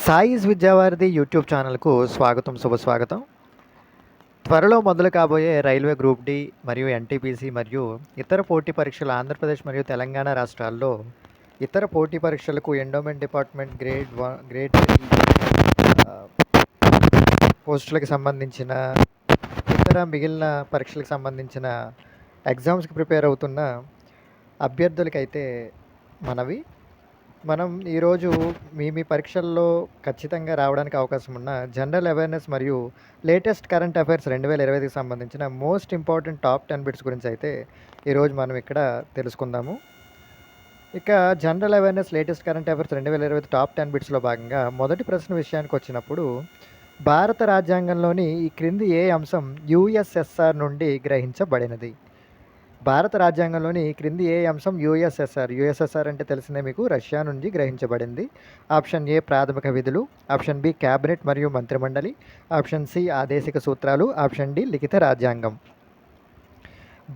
సాయిస్ Vidyavaridhi YouTube ఛానల్కు స్వాగతం, శుభస్వాగతం. త్వరలో మొదలు కాబోయే రైల్వే గ్రూప్ డి మరియు ఎన్టీపీసీ మరియు ఇతర పోటీ పరీక్షలు ఆంధ్రప్రదేశ్ మరియు తెలంగాణ రాష్ట్రాల్లో ఇతర పోటీ పరీక్షలకు ఎండోమెంట్ డిపార్ట్మెంట్ గ్రేడ్ 3 పోస్టులకు సంబంధించిన ఇతర మిగిలిన పరీక్షలకు సంబంధించిన ఎగ్జామ్స్కి ప్రిపేర్ అవుతున్న అభ్యర్థులకైతే మనం ఈరోజు మీ పరీక్షల్లో ఖచ్చితంగా రావడానికి అవకాశం ఉన్న జనరల్ అవేర్నెస్ మరియు లేటెస్ట్ కరెంట్ అఫైర్స్ 2025కి సంబంధించిన మోస్ట్ ఇంపార్టెంట్ టాప్ 10 బిట్స్ గురించి అయితే ఈరోజు మనం ఇక్కడ తెలుసుకుందాము. ఇక general awareness latest current affairs 2025 top 10 బిట్స్లో భాగంగా మొదటి ప్రశ్న విషయానికి వచ్చినప్పుడు, భారత రాజ్యాంగంలోని ఈ క్రింది ఏ అంశం యుఎస్ఎస్ఆర్ నుండి గ్రహించబడినది? భారత రాజ్యాంగంలోని క్రింది ఏ అంశం యుఎస్ఎస్ఆర్ అంటే తెలిసిందే మీకు, రష్యా నుంచి గ్రహించబడింది. ఆప్షన్ ఏ ప్రాథమిక విధులు, ఆప్షన్ బి క్యాబినెట్ మరియు మంత్రిమండలి, ఆప్షన్ సి ఆదేశిక సూత్రాలు, ఆప్షన్ డి లిఖిత రాజ్యాంగం.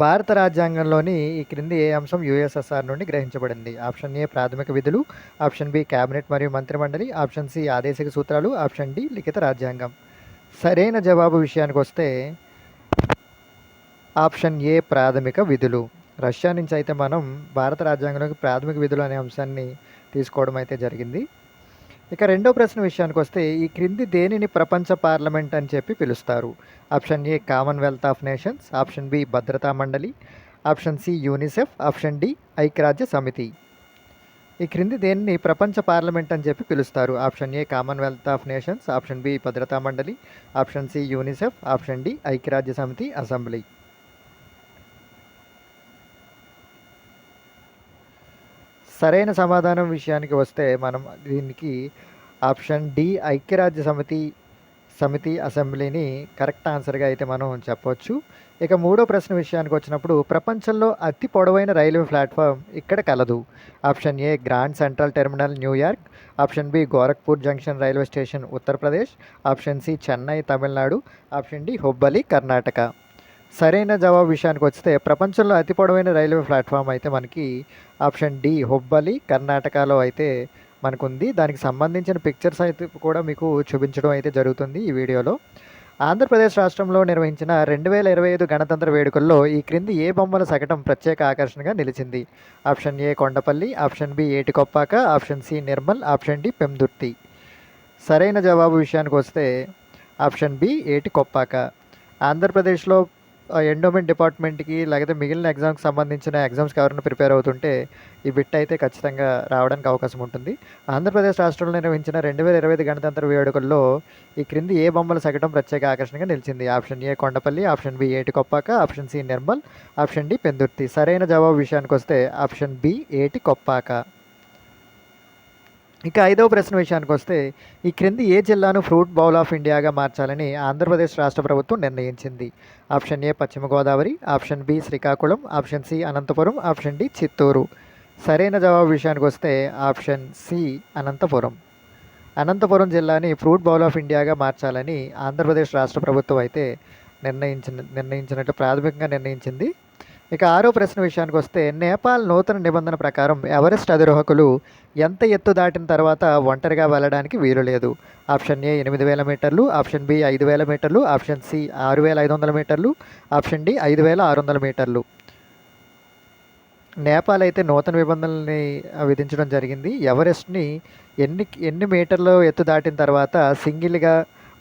భారత రాజ్యాంగంలోని ఈ క్రింది ఏ అంశం యుఎస్ఎస్ఆర్ నుండి గ్రహించబడింది? ఆప్షన్ ఏ ప్రాథమిక విధులు, ఆప్షన్ బి క్యాబినెట్ మరియు మంత్రిమండలి, ఆప్షన్ సి ఆదేశిక సూత్రాలు, ఆప్షన్ డి లిఖిత రాజ్యాంగం. సరైన జవాబు విషయానికి వస్తే ఆప్షన్ ఏ ప్రాథమిక విధులు. రష్యా నుంచి అయితే మనం భారత రాజ్యాంగంలోకి ప్రాథమిక విధులు అనే అంశాన్ని తీసుకోవడం అయితే జరిగింది. ఇక రెండో ప్రశ్న విషయానికి వస్తే, ఈ క్రింది దేనిని ప్రపంచ పార్లమెంట్ అని చెప్పి పిలుస్తారు? Option A Commonwealth of Nations, option B భద్రతా మండలి, option C UNICEF, option D ఐక్యరాజ్య సమితి. ఈ క్రింది దేనిని ప్రపంచ పార్లమెంట్ అని చెప్పి పిలుస్తారు? Option A Commonwealth of Nations, option B భద్రతా మండలి, option C UNICEF, option D ఐక్యరాజ్య సమితి అసెంబ్లీ. సరైన సమాధానం విషయానికి వస్తే మనం దీనికి ఆప్షన్ డి ఐక్యరాజ్య సమితి అసెంబ్లీని కరెక్ట్ ఆన్సర్గా అయితే మనం చెప్పవచ్చు. ఇక మూడో ప్రశ్న విషయానికి వచ్చినప్పుడు, ప్రపంచంలో అతి పొడవైన రైల్వే ప్లాట్ఫామ్ ఇక్కడ కలదు? Option A grand central terminal New York, option B Gorakhpur junction railway station Uttar Pradesh, option C Chennai Tamil Nadu, option D Hubballi Karnataka. సరైన జవాబు విషయానికి వస్తే ప్రపంచంలో అతి పొడవైన రైల్వే ప్లాట్ఫామ్ అయితే మనకి ఆప్షన్ డి హుబ్బలి కర్ణాటకలో అయితే మనకుంది. దానికి సంబంధించిన పిక్చర్స్ అయితే కూడా మీకు చూపించడం అయితే జరుగుతుంది ఈ వీడియోలో. ఆంధ్రప్రదేశ్ రాష్ట్రంలో నిర్వహించిన 2025 గణతంత్ర వేడుకల్లో ఈ క్రింది ఏ బొమ్మల శకటం ప్రత్యేక ఆకర్షణగా నిలిచింది? Option A Kondapalli, option B Etikoppaka, option C Nirmal, option D Pendurthi. సరైన జవాబు విషయానికి వస్తే ఆప్షన్ బి ఏటికొప్పాక. ఆంధ్రప్రదేశ్లో ఎండోమెంట్ డిపార్ట్మెంట్కి లేకపోతే మిగిలిన ఎగ్జామ్కి సంబంధించిన ఎగ్జామ్స్కి ఎవరైనా ప్రిపేర్ అవుతుంటే ఈ బిట్ అయితే ఖచ్చితంగా రావడానికి అవకాశం ఉంటుంది. ఆంధ్రప్రదేశ్ రాష్ట్రంలో నిర్వహించిన 2025 గణతంత్ర వేడుకల్లో ఈ క్రింది ఏ బొమ్మల శకటం ప్రత్యేక ఆకర్షణగా నిలిచింది? Option A Kondapalli, option B Etikoppaka, option C Nirmal, option D Pendurthi. సరైన జవాబు విషయానికి వస్తే ఆప్షన్ బి ఏటికొప్పాక. ఇక ఐదవ ప్రశ్న విషయానికి వస్తే, ఈ క్రింది ఏ జిల్లాను ఫ్రూట్ బౌల్ ఆఫ్ ఇండియాగా మార్చాలని ఆంధ్రప్రదేశ్ రాష్ట్ర ప్రభుత్వం నిర్ణయించింది? Option A Paschima Godavari, option B Srikakulam, option C Anantapuram, option D Chittoor. సరైన జవాబు విషయానికి వస్తే ఆప్షన్ సి అనంతపురం. అనంతపురం జిల్లాని ఫ్రూట్ బౌల్ ఆఫ్ ఇండియాగా మార్చాలని ఆంధ్రప్రదేశ్ రాష్ట్ర ప్రభుత్వం అయితే నిర్ణయించినట్టు ప్రాథమికంగా నిర్ణయించింది. ఇక ఆరో ప్రశ్న విషయానికి వస్తే, నేపాల్ నూతన నిబంధన ప్రకారం ఎవరెస్ట్ అధిరోహకులు ఎంత ఎత్తు దాటిన తర్వాత ఒంటరిగా వెళ్ళడానికి వీలు లేదు? ఆప్షన్ ఏ 8,000 మీటర్లు, ఆప్షన్ బి 5,000 మీటర్లు, ఆప్షన్ సి 6,500 మీటర్లు, ఆప్షన్ డి 5,600 మీటర్లు. నేపాల్ అయితే నూతన నిబంధనల్ని విధించడం జరిగింది. ఎవరెస్ట్ని ఎన్ని మీటర్లు ఎత్తు దాటిన తర్వాత సింగిల్గా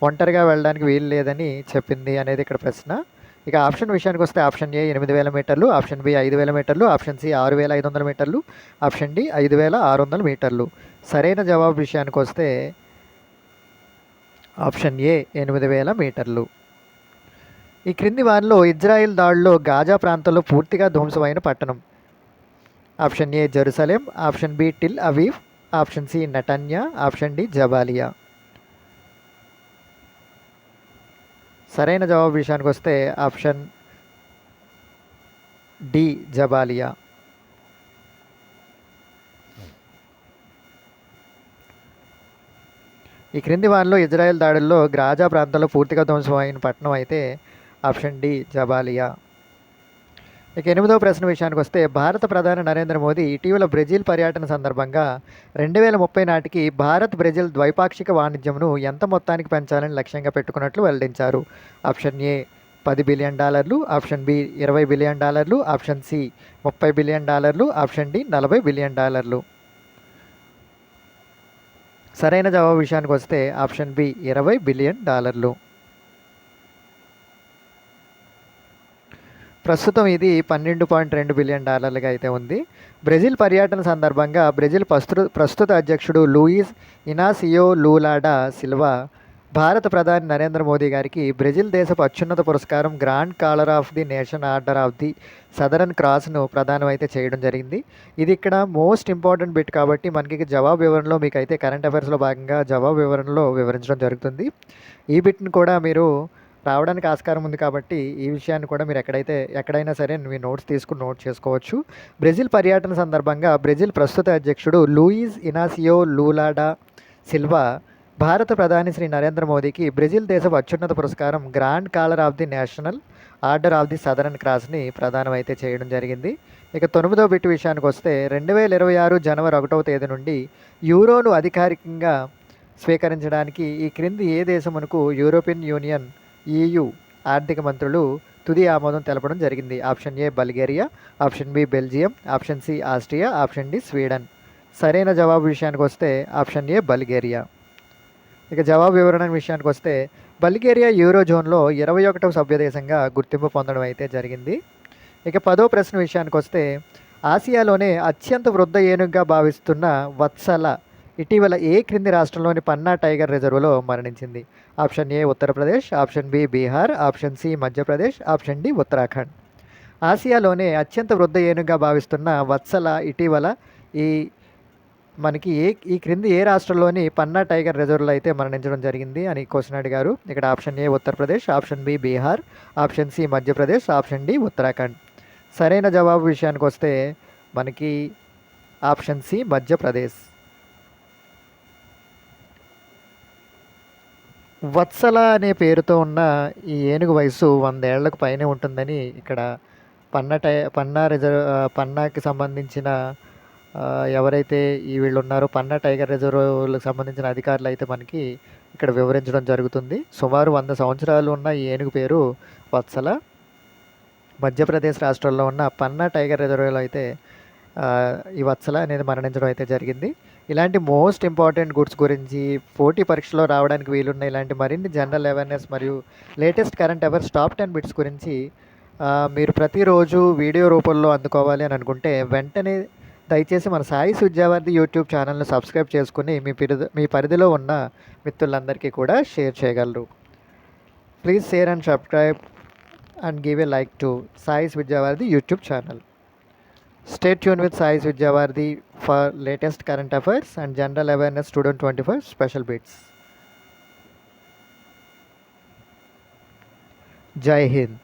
ఒంటరిగా వెళ్ళడానికి వీలు లేదని చెప్పింది అనేది ఇక్కడ ప్రశ్న. ఇక ఆప్షన్ విషయానికి వస్తే ఆప్షన్ ఏ 8,000 మీటర్లు, ఆప్షన్ బి 5,000 మీటర్లు, ఆప్షన్ సి 6,500 మీటర్లు, ఆప్షన్ డి 5,600 మీటర్లు. సరైన జవాబు విషయానికి వస్తే ఆప్షన్ ఏ 8,000 మీటర్లు. ఈ క్రింది వారిలో ఇజ్రాయిల్ దాడిలో గాజా ప్రాంతంలో పూర్తిగా ధ్వంసమైన పట్టణం? Option A Jerusalem, option B Tel Aviv, option C Netanya, option D Jabalia. సరైన జవాబు విషయానికి వస్తే ఆప్షన్ డి జబాలియా. ఈ క్రింది వారిలో ఇజ్రాయెల్ దాడుల్లో గాజా ప్రాంతంలో పూర్తిగా ధ్వంసమైన పట్టణం అయితే ఆప్షన్ డి జబాలియా. ఇక 8వ ప్రశ్న విషయానికి వస్తే భారత ప్రధాని నరేంద్ర మోదీ ఇటీవల బ్రెజిల్ పర్యటన సందర్భంగా 2030 నాటికి భారత్ బ్రెజిల్ ద్వైపాక్షిక వాణిజ్యంను ఎంత మొత్తానికి పెంచాలని లక్ష్యంగా పెట్టుకున్నట్లు వెల్లడించారు. Option A $10 billion, option B $20 billion, option C $30 billion, option D $40 billion. సరైన జవాబు విషయానికి వస్తే ఆప్షన్ బి $20 బిలియన్. ప్రస్తుతం ఇది $12.2 బిలియన్ అయితే ఉంది. బ్రెజిల్ పర్యటన సందర్భంగా బ్రెజిల్ ప్రస్తుత అధ్యక్షుడు Luiz Inacio Lula da Silva భారత ప్రధాని నరేంద్ర మోదీ గారికి బ్రెజిల్ దేశపు అత్యున్నత పురస్కారం Grand Collar of the Nation Order of the Southern క్రాస్ను ప్రదానం అయితే చేయడం జరిగింది. ఇది ఇక్కడ మోస్ట్ ఇంపార్టెంట్ బిట్ కాబట్టి మనకి జవాబు వివరణలో మీకు అయితే కరెంట్ అఫైర్స్లో భాగంగా జవాబు వివరణలో వివరించడం జరుగుతుంది. ఈ బిట్ని కూడా మీరు రావడానికి ఆస్కారం ఉంది కాబట్టి ఈ విషయాన్ని కూడా మీరు ఎక్కడైనా సరే మీ నోట్స్ తీసుకుని నోట్ చేసుకోవచ్చు. బ్రెజిల్ పర్యటన సందర్భంగా బ్రెజిల్ ప్రస్తుత అధ్యక్షుడు Luiz Inacio Lula da Silva భారత ప్రధాని శ్రీ నరేంద్ర మోదీకి బ్రెజిల్ దేశపు అత్యున్నత పురస్కారం Grand Collar of the National Order of the Southern క్రాస్ని ప్రదానం అయితే చేయడం జరిగింది. ఇక 9వ బిట్ విషయానికి వస్తే 2026 జనవరి 1వ తేదీ నుండి యూరోను అధికారికంగా స్వీకరించడానికి ఈ క్రింది ఏ దేశమునకు యూరోపియన్ యూనియన్ EU ఆర్థిక మంత్రులు తుది ఆమోదం తెలపడం జరిగింది. Option A Bulgaria, option B Belgium, option C Austria, option D Sweden. సరైన జవాబు విషయానికి వస్తే ఆప్షన్ ఏ బల్గేరియా. ఇక జవాబు వివరణ విషయానికి వస్తే బల్గేరియా యూరో జోన్లో 21వ సభ్యదేశంగా గుర్తింపు పొందడం అయితే జరిగింది. ఇక 10వ ప్రశ్న విషయానికి వస్తే ఆసియాలోనే అత్యంత వృద్ధ ఏనుగుగా భావిస్తున్న వత్సల ఇటీవల ఏ క్రింది రాష్ట్రంలోని పన్నా టైగర్ రిజర్వ్లో మరణించింది. Option A Uttar Pradesh, option B Bihar, option C Madhya Pradesh, option D Uttarakhand. ఆసియాలోనే అత్యంత వృద్ధ ఏనుగుగా భావిస్తున్న వత్సల ఇటీవల ఈ క్రింది ఏ రాష్ట్రంలోని పన్నా టైగర్ రిజర్వ్లో అయితే మరణించడం జరిగింది అని క్వశ్చన్ అడిగారు. ఇక్కడ option A Uttar Pradesh, option B Bihar, option C Madhya Pradesh, option D Uttarakhand. సరైన జవాబు విషయానికి వస్తే మనకి ఆప్షన్ సి మధ్యప్రదేశ్. వత్సల అనే పేరుతో ఉన్న ఈ ఏనుగు వయసు 100 ఏళ్లకు పైనే ఉంటుందని ఇక్కడ పన్నాకి సంబంధించిన ఎవరైతే వీళ్ళు ఉన్నారో పన్నా టైగర్ రిజర్వ్లకు సంబంధించిన అధికారులు అయితే మనకి ఇక్కడ వివరించడం జరుగుతుంది. సుమారు 100 సంవత్సరాలు ఉన్న ఈ ఏనుగు పేరు వత్సల. మధ్యప్రదేశ్ రాష్ట్రంలో ఉన్న పన్నా టైగర్ రిజర్వ్లో అయితే ఈ వత్సల అనేది మరణించడం అయితే జరిగింది. ఇలాంటి మోస్ట్ ఇంపార్టెంట్ గుడ్స్ గురించి పోటీ పరీక్షలో రావడానికి వీలున్న ఇలాంటి మరిన్ని జనరల్ అవేర్నెస్ మరియు latest current affairs top 10 bits గురించి మీరు ప్రతిరోజు వీడియో రూపంలో అందుకోవాలి అని అనుకుంటే వెంటనే దయచేసి మన సాయిస్ విద్యావారిధి యూట్యూబ్ ఛానల్ని సబ్స్క్రైబ్ చేసుకుని మీ పరిధిలో ఉన్న మిత్రులందరికీ కూడా షేర్ చేయగలరు. Please share and subscribe and give a like to Sai's Vidyavaridhi YouTube channel. Stay tuned with Sai's Vidyavardhi for latest current affairs and general awareness student 25 special bits. Jai Hind.